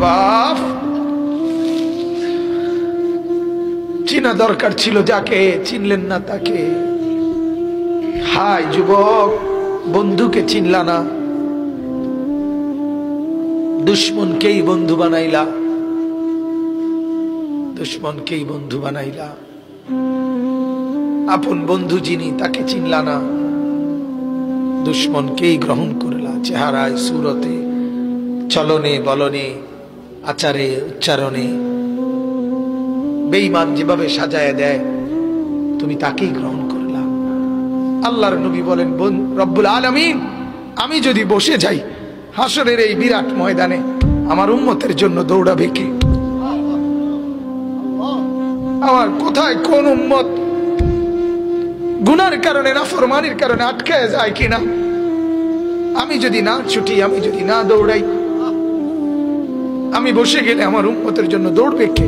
বাপ চিনা দরকার ছিল যাকে, চিনলেন না তাকে। হায় যুবক, বন্ধুকে চিনলা না, দুশ্মনকেই বন্ধু বানাইলা, দুশ্মনকেই বন্ধু বানাইলা। আপন বন্ধু যিনি তাকে চিনলা না, দুশ্মনকেই গ্রহণ করলা। চেহারায়, সুরতে, চলনে বলনে, আচারে উচ্চারণে বেঈমান যেভাবে সাজায় দেয়, তুমি তাকেই গ্রহণ করলা। আল্লাহর নবী বলেন, রব্বুল আলামিন আমি যদি বসে যাই হাসরের এই বিরাট ময়দানে, আমার উম্মতের জন্য দৌড়াবে কে? আমার কোথায় কোন উম্মত গুনার কারণে, নাফরমানির কারণে আটকায় যায় কিনা? আমি যদি না ছুটি, আমি যদি না দৌড়াই, আমি বসে গেলে আমার উম্মতের জন্য দৌড়বে কে?